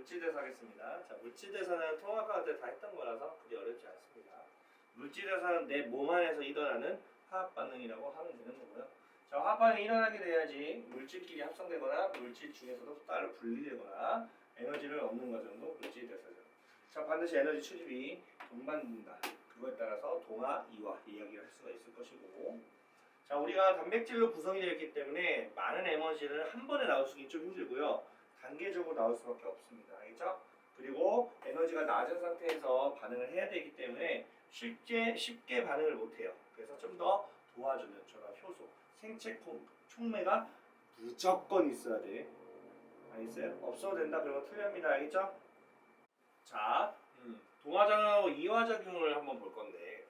물질대사 하겠습니다. 자, 물질대사는 통합과학 때 다 했던 거라서 그리 어렵지 않습니다. 물질대사는 내 몸 안에서 일어나는 화학 반응이라고 하면 되는 거고요. 자, 화학 반응이 일어나게 돼야지 물질끼리 합성되거나 물질 중에서도 따로 분리되거나 에너지를 얻는 과정도 물질대사죠. 자, 반드시 에너지 출입이 동반된다. 그거에 따라서 동화, 이화 이야기를 할 수가 있을 것이고, 자, 우리가 단백질로 구성이 되어 있기 때문에 많은 에너지를 한 번에 나올 수는 좀 힘들고요. 단계적으로 나올 수밖에 없습니다. 알겠죠? 그리고 에너지가 낮은 상태에서 반응을 해야 되기 때문에 쉽게 반응을 못해요. 그래서 좀 더 도와주는 저런 효소, 생체 촉매가 무조건 있어야 돼. 알겠어요? 없어도 된다 그러면 틀립니다. 알겠죠? 자, 동화작용하고 이화작용을 한번 볼 건데,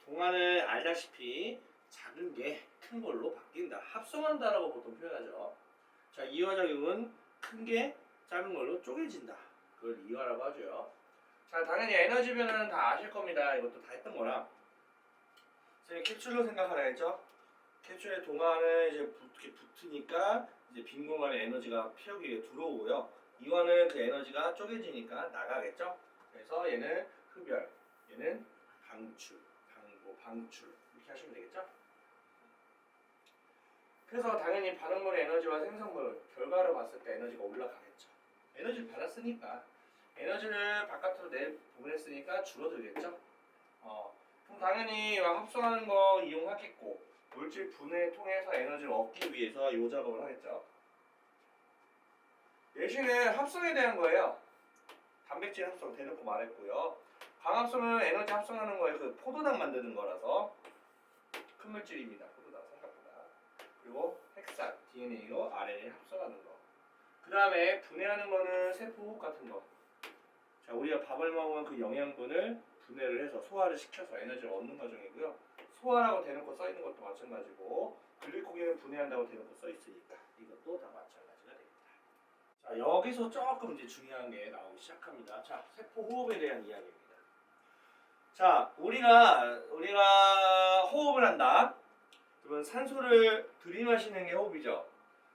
동화는 알다시피 작은 게 큰 걸로 바뀐다. 합성한다라고 보통 표현하죠. 자, 이화작용은 큰 게 작은 걸로 쪼개진다. 그걸 이화라고 하죠. 자, 당연히 에너지 변화는 다 아실 겁니다. 이것도 다 했던 거라. 선생님 캡슐로 생각하라 했죠? 캡슐의 동화는 이제 이렇게 붙으니까 이제 빈 공간에 에너지가 피우기 위해 들어오고요. 이화는 그 에너지가 쪼개지니까 나가겠죠? 그래서 얘는 흡열, 얘는 방출, 방출 이렇게 하시면 되겠죠? 그래서 당연히 반응물의 에너지와 생성물 결과를 봤을 때 에너지가 올라가겠죠. 에너지를 받았으니까 에너지를 바깥으로 내보냈으니까 줄어들겠죠. 그럼 당연히 합성하는 거 이용하겠고 물질 분해 통해서 에너지를 얻기 위해서 이 작업을 하겠죠. 내신은 합성에 대한 거예요. 단백질 합성 대놓고 말했고요. 광합성은 에너지 합성하는 거에 그 포도당 만드는 거라서 큰 물질입니다. 포도당 생각보다. 그리고 핵산, DNA로 RNA를 합성하는 거. 그 다음에 분해하는 거는 세포호흡 같은 거. 자, 우리가 밥을 먹으면 그 영양분을 분해를 해서 소화를 시켜서 에너지를 얻는 과정이고요. 소화라고 대놓고 써 있는 것도 마찬가지고 글리코겐을 분해한다고 대놓고 써 있으니까 이것도 다 마찬가지가 됩니다. 자, 여기서 조금 이제 중요한 게 나오기 시작합니다. 자, 세포 호흡에 대한 이야기입니다. 자, 우리가 호흡을 한다. 그러면 산소를 들이마시는 게 호흡이죠.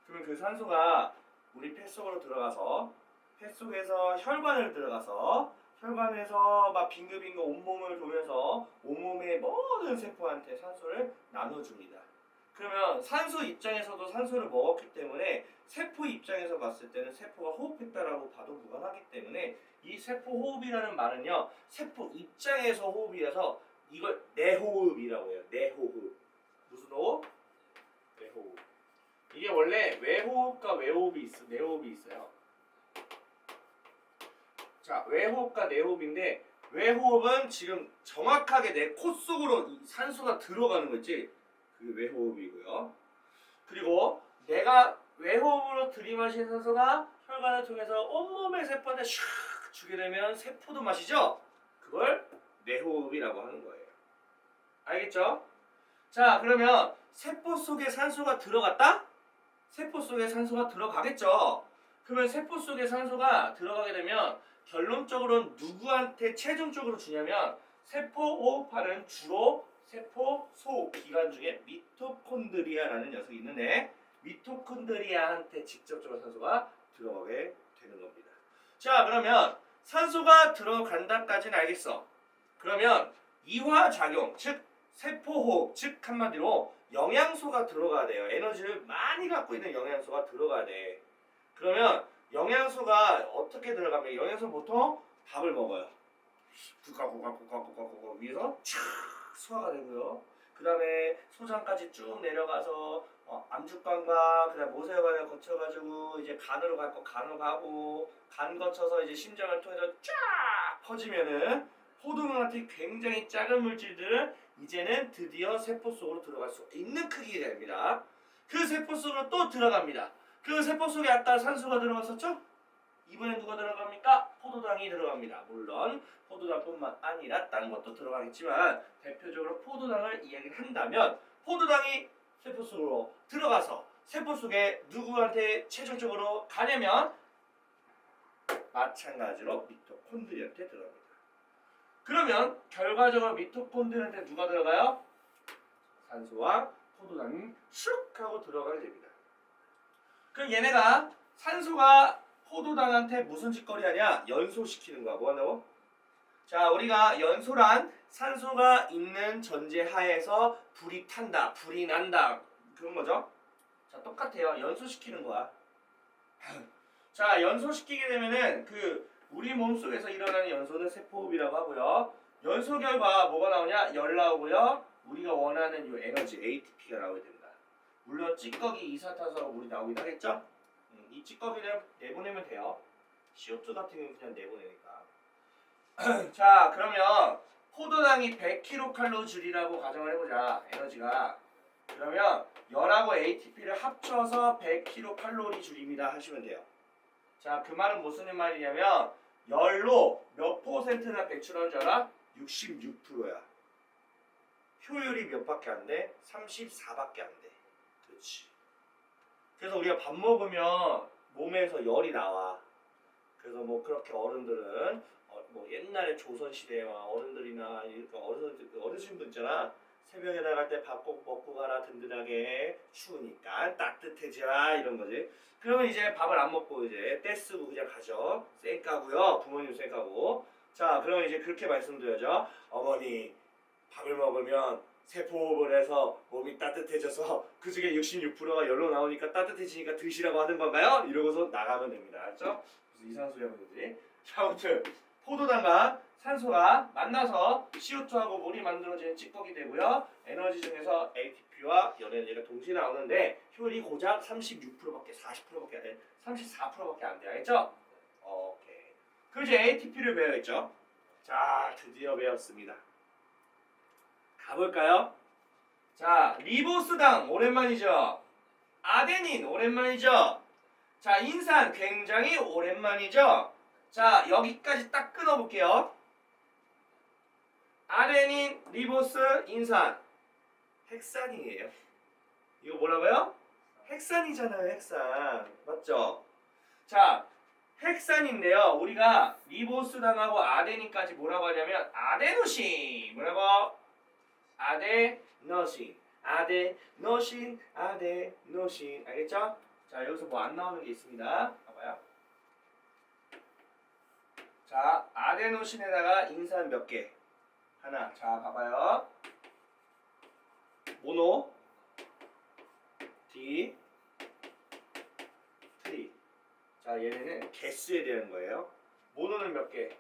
그러면 그 산소가 우리 폐 속으로 들어가서 폐 속에서 혈관을 들어가서 혈관에서 막 빙글빙글 온몸을 돌면서 온몸의 모든 세포한테 산소를 나눠줍니다. 그러면 산소 입장에서도 산소를 먹었기 때문에 세포 입장에서 봤을 때는 세포가 호흡했다라고 봐도 무관하기 때문에 이 세포 호흡이라는 말은요, 세포 입장에서 호흡이라서 이걸 내호흡이라고 해요. 내호흡. 무슨 호흡? 내호흡. 이게 원래 외호흡과 외호흡이 내호흡이 있어요. 자, 외호흡과 내호흡인데 외호흡은 지금 정확하게 내 코 속으로 산소가 들어가는 거지. 그게 외호흡이고요. 그리고 내가 외호흡으로 들이마신 산소가 혈관을 통해서 온몸의 세포한테 슉 주게 되면 세포도 마시죠? 그걸 내호흡이라고 하는 거예요. 알겠죠? 자, 그러면 세포 속에 산소가 들어갔다? 세포 속에 산소가 들어가겠죠? 그러면 세포 속에 산소가 들어가게 되면 결론적으로 누구한테 최종적으로 주냐면 세포 호흡하는 주로 세포 소 기관 중에 미토콘드리아라는 녀석이 있는데 미토콘드리아한테 직접적으로 산소가 들어가게 되는 겁니다. 자, 그러면 산소가 들어간다까지는 알겠어. 그러면 이화작용, 즉 세포호흡, 즉 한마디로 영양소가 들어가야 돼요. 에너지를 많이 갖고 있는 영양소가 들어가야 돼. 그러면 영양소가 어떻게 들어가면 영양소 보통 밥을 먹어요. 국가 위에서 촥 소화가 되고요. 그 다음에 소장까지 쭉 내려가서 암축관과 그다음 모세혈관을 거쳐가지고 이제 간으로 갈 거 간으로 가고 간 거쳐서 이제 심장을 통해서 쫙 퍼지면은 포도당 같은 굉장히 작은 물질들은 이제는 드디어 세포 속으로 들어갈 수 있는 크기가 됩니다. 그 세포 속으로 또 들어갑니다. 그 세포 속에 아까 산소가 들어갔었죠? 이번엔 누가 들어갑니까? 포도당이 들어갑니다. 물론 포도당뿐만 아니라 다른 것도 들어가겠지만 대표적으로 포도당을 이야기를 한다면 포도당이 세포 속으로 들어가서 세포 속에 누구한테 최종적으로 가냐면 마찬가지로 미토콘드리아한테 들어갑니다. 그러면 결과적으로 미토콘드리아한테 누가 들어가요? 산소와 포도당이 슉 하고 들어가게 됩니다. 그럼 얘네가 산소가 포도당한테 무슨 짓거리 하냐? 연소시키는 거야. 뭐 한다고? 자, 우리가 연소란 산소가 있는 전제 하에서 불이 탄다, 불이 난다. 그런 거죠. 자, 똑같아요. 연소시키는 거야. 자, 연소시키게 되면은 우리 몸속에서 일어나는 연소는 세포호흡이라고 하고요. 연소 결과 뭐가 나오냐? 열 나오고요. 우리가 원하는 요 에너지 ATP가 나오게 됩니다. 물론 찌꺼기 이산화탄소가 물이 나오긴 하겠죠? 이 찌꺼기를 내보내면 돼요. CO2 같은 경우는 그냥 내보내니까. 자, 그러면 포도당이 100kcal이라고 가정을 해보자. 에너지가. 그러면 열하고 ATP를 합쳐서 100kcal줄입니다 하시면 돼요. 자, 그 말은 무슨 말이냐면 열로 몇 퍼센트나 배출하는 줄 알아? 66%야. 효율이 몇 밖에 안 돼? 34밖에 안 돼. 그렇지. 그래서 우리가 밥 먹으면 몸에서 열이 나와. 그래서 뭐 그렇게 어른들은 뭐 옛날에 조선시대에 어른들이나 어르신분 있잖아. 새벽에 나갈 때 밥 꼭 먹고 가라 든든하게 추우니까 따뜻해지라 이런 거지. 그러면 이제 밥을 안 먹고 이제 떼쓰고 그냥 가죠. 쌩까고요. 부모님 쌩까고. 자, 그러면 이제 그렇게 말씀드려야죠. 어머니 밥을 먹으면 세포호흡을 해서 몸이 따뜻해져서 그 중에 66%가 열로 나오니까 따뜻해지니까 드시라고 하는 건가요? 이러고서 나가면 됩니다. 알죠? 무슨 이상한 소리 하는 거지? 자, 아무튼 포도당과 산소가 만나서 CO2하고 물이 만들어지는 찌꺼기 되고요. 에너지 중에서 ATP와 열에너지가 동시에 나오는데 효율이 고작 36%밖에 40%밖에 안 돼. 34%밖에 안 돼. 알겠죠? 오케이. 그럼 이제 ATP를 배워야겠죠? 자, 드디어 배웠습니다. 가볼까요? 자, 리보스당 오랜만이죠? 아데닌 오랜만이죠? 자, 인산 굉장히 오랜만이죠? 자, 여기까지 딱 끊어볼게요. 아데닌, 리보스, 인산. 핵산이에요. 이거 뭐라고요? 핵산이잖아요, 핵산. 맞죠? 자, 핵산인데요. 우리가 리보스당하고 아데닌까지 뭐라고 하냐면 아데노신. 뭐라고? 아데노신. 아데노신. 아데노신. 알겠죠? 자, 여기서 뭐 안 나오는 게 있습니다. 봐봐요. 자, 아데노신에다가 인산 몇 개? 하나. 자, 봐봐요. 모노, D, 트리. 자, 얘네는 개수에 대한 거예요. 모노는 몇 개?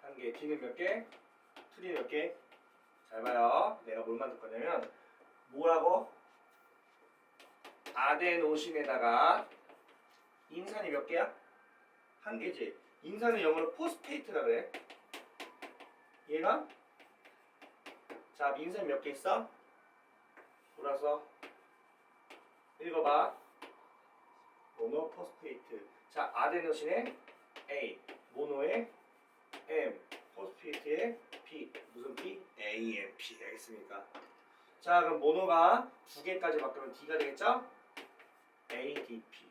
한 개. D는 몇 개? 트리 몇 개? 잘 봐요. 내가 뭘 만들 거냐면 뭐라고? 아데노신에다가 인산이 몇 개야? 한 개지. 인산은 영어로 포스페이트라 그래. 얘가? 자, 인산 몇 개 있어? 돌아서 읽어봐. 모노포스페이트. 자, 아데노신의 A, 모노의 M, 포스페이트의 P. 무슨 P? AMP. 알겠습니까? 자, 그럼 모노가 두 개까지 바꾸면 D가 되겠죠? ADP.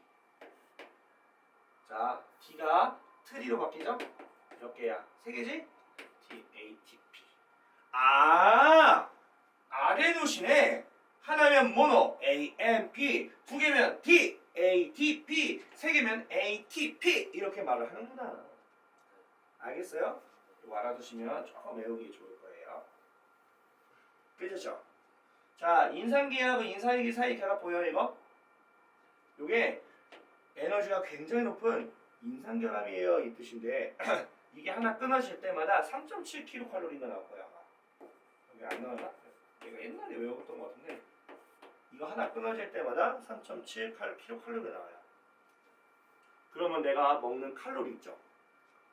자, D가 트리로 바뀌죠? 몇 개야? 세 개지? DATP. 아! 아데노신에 하나면 모노 AMP, 두 개면 DATP, 세 개면 ATP 이렇게 말을 하는구나. 알겠어요? 이거 알아두시면 조금 외우기 좋을 거예요. 그렇죠? 자, 인산기하고 인산기 사이 결합 보여요 이거? 요게 에너지가 굉장히 높은 인산결합이에요 이 뜻인데 이게 하나 끊어질 때마다 3.7kcal가 나올 거야 아마. 여기 안 나오나? 내가 옛날에 외웠던 것 같은데 이거 하나 끊어질 때마다 3.7kcal가 나와요. 그러면 내가 먹는 칼로리 있죠?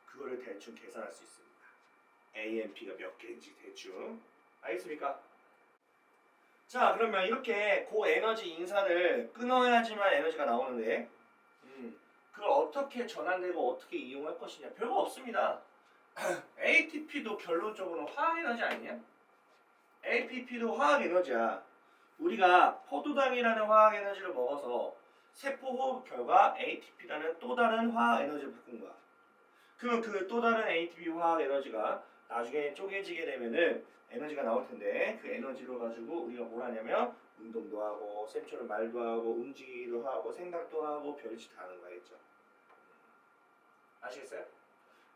그거를 대충 계산할 수 있습니다. AMP가 몇 개인지 대충. 알겠습니까? 자, 그러면 이렇게 고에너지 인산을 끊어야지만 에너지가 나오는데 그걸 어떻게 전환되고 어떻게 이용할 것이냐? 별거 없습니다. ATP도 결론적으로 화학에너지 아니냐? APP도 화학에너지야. 우리가 포도당이라는 화학에너지를 먹어서 세포호흡 결과 ATP라는 또 다른 화학에너지를 바꾼 거야. 그럼 그 또 다른 ATP 화학에너지가 나중에 쪼개지게 되면은 에너지가 나올 텐데 그 에너지로 가지고 우리가 뭘 하냐면 운동도 하고 쌤처럼 말도 하고 움직이기도 하고 생각도 하고 별짓 다 하는 거겠죠. 아시겠어요?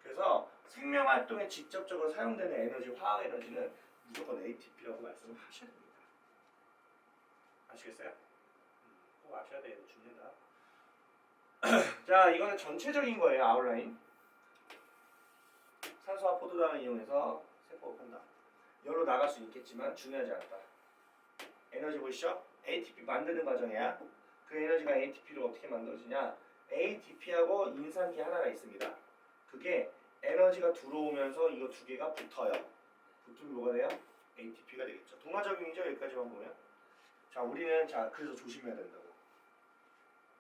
그래서 생명활동에 직접적으로 사용되는 에너지, 화학 에너지는 무조건 ATP라고 말씀을 하셔야 됩니다. 아시겠어요? 꼭 아셔야 돼요. 죽는다. 자, 이거는 전체적인 거예요. 아웃라인. 산소와 포도당을 이용해서 세포를 한다. 열로 나갈 수 있겠지만 중요하지 않다. 에너지 보이시죠? ATP 만드는 과정이야. 그 에너지가 ATP로 어떻게 만들어지냐? ATP하고 인산기 하나가 있습니다. 그게 에너지가 들어오면서 이거 두 개가 붙어요. 붙으면 뭐가 돼요? ATP가 되겠죠. 동화적용이죠. 여기까지만 보면. 자, 우리는 자 그래서 조심해야 된다고.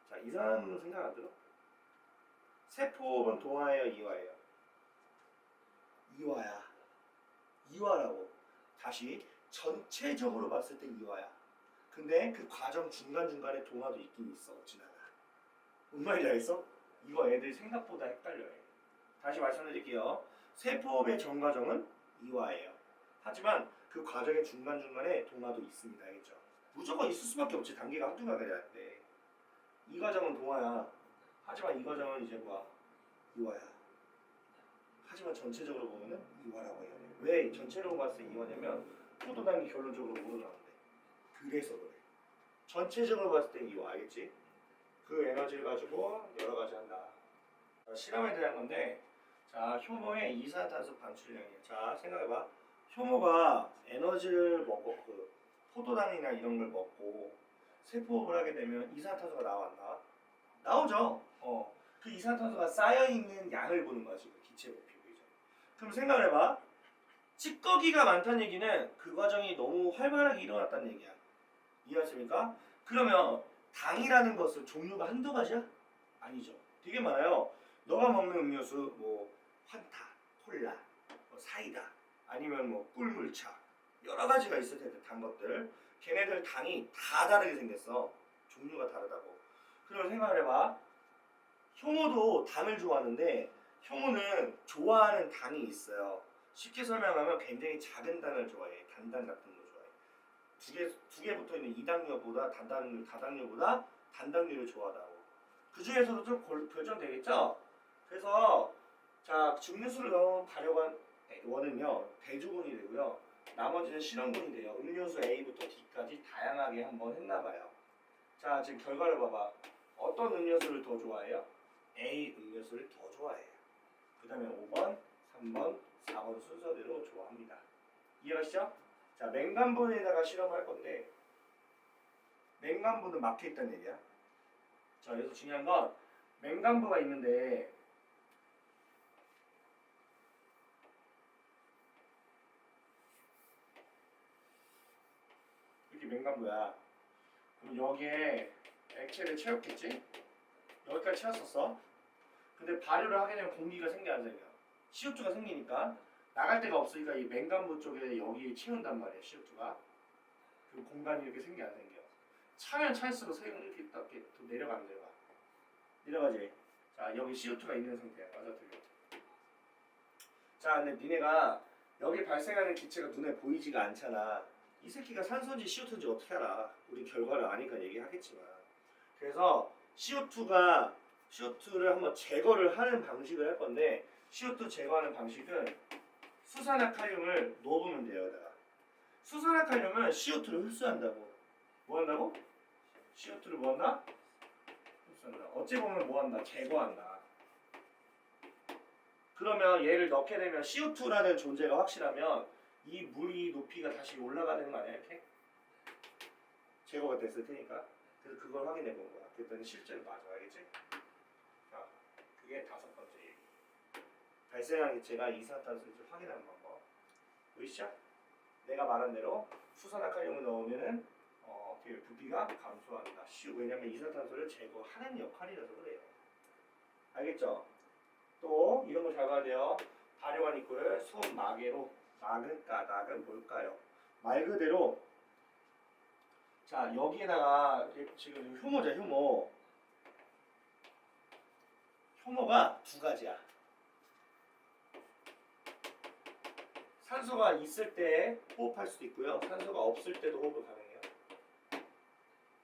자, 이상한 생각 안 들어? 세포는 동화예요, 이화예요? 이화야. 이화라고. 다시 전체적으로 봤을 때 이화야. 근데 그 과정 중간중간에 동화도 있긴 있어. 지나가. 뭔 말인지 알겠어? 이거 애들 생각보다 헷갈려요. 다시 말씀드릴게요. 세포의 전과정은 이화예요. 하지만 그 과정의 중간중간에 동화도 있습니다. 알겠죠? 무조건 있을 수밖에 없지. 단계가 한두 가지가 아닌데. 이 과정은 동화야. 하지만 이 과정은 이제 뭐야? 이화야. 하지만 전체적으로 보면은 이화라고 해요. 왜 전체적으로 봤을 때 이화냐면 포도당이 결론적으로 우러나는데. 그래서 그래. 전체적으로 봤을 때 이화 알겠지? 그 에너지를 가지고 여러 가지 한다. 실험에 대한 건데, 자, 효모의 이산화탄소 방출량이에요. 자, 생각해봐. 효모가 에너지를 먹고 그 포도당이나 이런 걸 먹고 세포업을 하게 되면 이산화탄소가 나와 안 나와? 나오죠. 그 이산화탄소가 쌓여 있는 양을 보는 거야 지금 기체 부피죠. 그럼 생각을 해봐. 찌꺼기가 많다는 얘기는 그 과정이 너무 활발하게 일어났다는 얘기야. 이해하십니까? 그러면 당이라는 것은 종류가 한두 가지야? 아니죠. 되게 많아요. 너가 먹는 음료수 뭐 환타, 콜라, 뭐 사이다, 아니면 뭐 꿀물차 여러 가지가 있을 텐데 단 것들. 걔네들 당이 다 다르게 생겼어. 종류가 다르다고. 그럼 생각을 해봐. 효모도 당을 좋아하는데 효모는 좋아하는 당이 있어요. 쉽게 설명하면 굉장히 작은 당을 좋아해. 단당 같은 거 좋아해. 두 개 붙어 있는 이당류보다 다당류보다 단당류를 좋아하다고. 그 중에서도 좀 결정되겠죠. 그래서 자 증류수를 넣은 원은요 대주군이 되고요. 나머지는 실험군이 돼요. 음료수 A부터 D까지 다양하게 한번 했나봐요. 자 지금 결과를 봐봐. 어떤 음료수를 더 좋아해요? A 음료수를 더 좋아해요. 그 다음에 5번, 3번, 4번 순서대로 좋아합니다. 이해하시죠? 자 맹간분에다가 실험할 건데 맹간분은 막혀있다는 얘기야. 자 여기서 중요한 건 맹간부가 있는데 이렇게 맹간부야. 그럼 여기에 액체를 채웠겠지? 여기까지 채웠었어. 근데 발효를 하게 되면 공기가 생겨 안 생겨? CO2가 생기니까 나갈 데가 없으니까 이 맹간부 쪽에 여기 채운단 말이야. CO2가 그 공간이 이렇게 생겨 안 생겨? 차면 찰수록 세균이 이렇게 딱 이렇게 내려가는 데가 내려가지. 자 여기 CO2가 있는 상태야. 맞아 틀려. 자 근데 니네가 여기 발생하는 기체가 눈에 보이지가 않잖아. 이 새끼가 산소인지 CO2인지 어떻게 알아? 우리 결과를 아니까 얘기하겠지만. 그래서 CO2를 한번 제거를 하는 방식을 할 건데 CO2 제거하는 방식은 수산화칼륨을 넣어보면 돼요. 여기다가. 수산화칼륨은 CO2를 흡수한다고. 뭐 한다고? CO2를 뭐 한다? 흡수한다. 어찌 보면 뭐 한다? 제거한다. 그러면 얘를 넣게 되면 CO2라는 존재가 확실하면 이 물이 높이가 다시 올라가는 거 아니야? 이렇게? 제거가 됐을 테니까. 그래서 그걸 확인해 본 거야. 그랬더니 실제로 맞아. 알겠지? 자, 그게 5번째 얘기. 발생한 기체가 이산화탄소인지 확인하는 방법. 보이시죠? 내가 말한 대로 수산화칼륨을 넣으면은 부피가 감소한다. 왜냐면 이산화탄소를 제거하는 역할이라서 그래요. 알겠죠? 또 이런 거 잘 봐야 돼요. 발효한 입구를 손마개로 막은 까닭은 뭘까요? 말 그대로 자 여기에다가 지금 효모죠. 효모가 두 가지야. 산소가 있을 때 호흡할 수도 있고요. 산소가 없을 때도 호흡을 가능해요.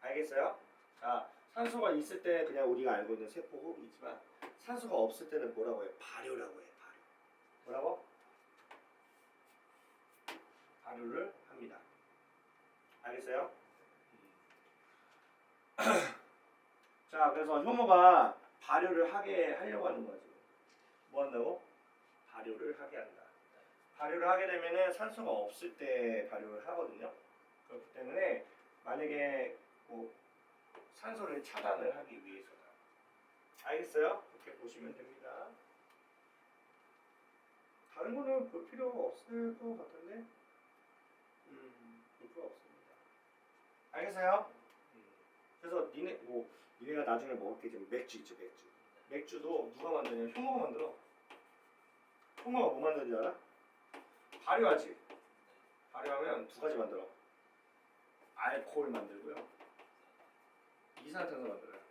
알겠어요? 자 산소가 있을 때 그냥 우리가 알고 있는 세포 호흡이지만 산소가 없을 때는 뭐라고 해? 발효라고 해. 발효. 뭐라고? 발효를 합니다. 알겠어요? 자, 그래서 효모가 발효를 하게 하려고 하는 거지. 뭐 한다고? 발효를 하게 한다. 발효를 하게 되면은 산소가 없을 때 발효를 하거든요. 그렇기 때문에 만약에 뭐 산소를 차단을 하기 위해서다. 알겠어요? 이렇게 보시면 됩니다. 다른 거는 볼 필요가 없을 것 같은데, 볼 필요 없습니다. 알겠어요? 그래서 니네가 나중에 먹을 게 지금 맥주 있죠, 맥주. 맥주도 누가 만드냐? 효모가 만들어. 효모가 뭐 만드는지 알아? 발효하지. 발효하면 두 가지 만들어. 알코올 만들고요. 이산화탄소 만들어요.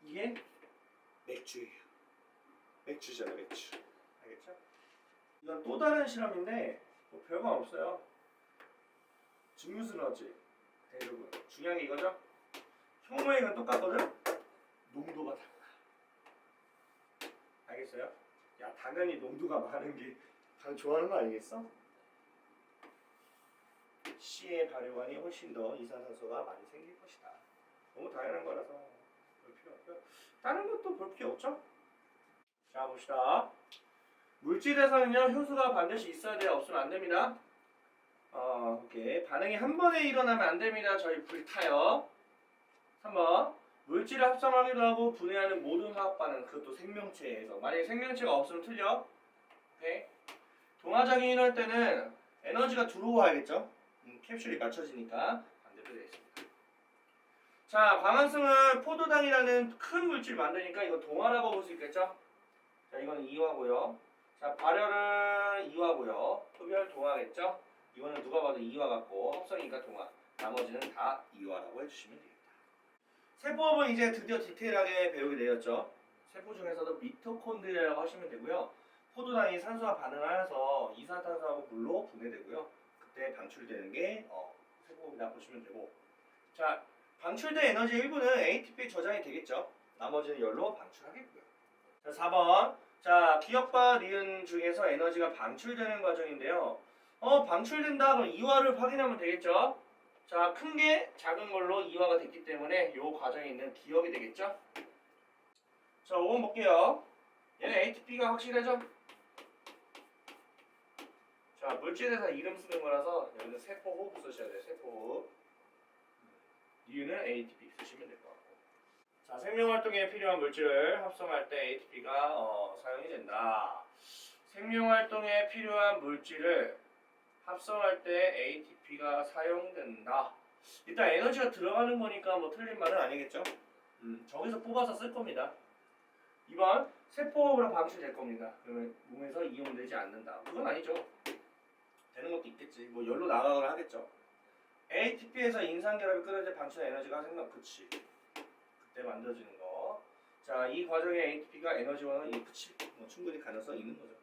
이게 맥주예요. 맥주잖아, 맥주. 알겠죠? 이건 또 다른 실험인데 뭐 별거 없어요. 증류수 넣었지. 대부분. 중요한 게 이거죠? 효모액은 똑같거든? 농도가 달라. 알겠어요? 야, 당연히 농도가 많은 게 당 좋아하는 거 아니겠어? C의 발효관이 훨씬 더 이산화탄소가 많이 생길 것이다. 너무 당연한 거라서 볼 필요 없고요. 다른 것도 볼 필요 없죠? 자, 봅시다. 물질에서는요, 효소가 반드시 있어야 돼요. 없으면 안 됩니다. 오케이. 반응이 한 번에 일어나면 안 됩니다. 저희 불타요. 3번. 물질을 합성하기도 하고 분해하는 모든 화학 반응, 그것도 생명체에서. 만약에 생명체가 없으면 틀려. 오케이. 동화작용이 일어날 때는 에너지가 들어와야겠죠? 캡슐이 맞춰지니까 반대로 되어 있습니다. 자, 광합성은 포도당이라는 큰 물질 만드니까 이거 동화라고 볼 수 있겠죠? 자, 이거는 이화고요. 자, 발열은 이화고요. 흡열 동화겠죠? 이거는 누가 봐도 이화 같고 합성이니까 동화. 나머지는 다 이화라고 해주시면 됩니다. 세포업은 이제 드디어 디테일하게 배우게 되었죠. 세포 중에서도 미토콘드리아라고 하시면 되고요. 포도당이 산소와 반응하여서 이산화탄소하고 물로 분해되고요. 그때 방출되는 게 세포업이라 보시면 되고. 자, 방출된 에너지 일부는 ATP 저장이 되겠죠. 나머지는 열로 방출하겠고요. 자, 4번. 자, 기억과 니은 중에서 에너지가 방출되는 과정인데요. 방출된다 그럼 이화를 확인하면 되겠죠. 자, 큰 게 작은 걸로 이화가 됐기 때문에 이 과정에 있는 기억이 되겠죠. 자, 5번 볼게요. 얘는 ATP가 확실하죠? 자, 물질에서 이름 쓰는 거라서 여기는 세포호흡 쓰셔야 돼요. 세포호흡. 니은은 ATP 쓰시면 될 것 같고. 자, 생명활동에 필요한 물질을 합성할 때 ATP가 사용이 된다. 생명활동에 필요한 물질을 합성할 때 ATP가 사용된다. 일단 에너지가 들어가는 거니까 뭐 틀린 말은 아니겠죠? 저기서 뽑아서 쓸 겁니다. 2번 세포호흡으로 방출될 겁니다. 그러면 몸에서 이용되지 않는다. 그건 아니죠. 되는 것도 있겠지. 뭐 열로 나가거나 하겠죠. ATP에서 인산결합이 끊어질 때 방출된 에너지가 생각. 그치. 그때 만들어지는 거. 자, 이 과정에 ATP가 에너지원은 그치. 뭐 충분히 가능성이 있는 거죠.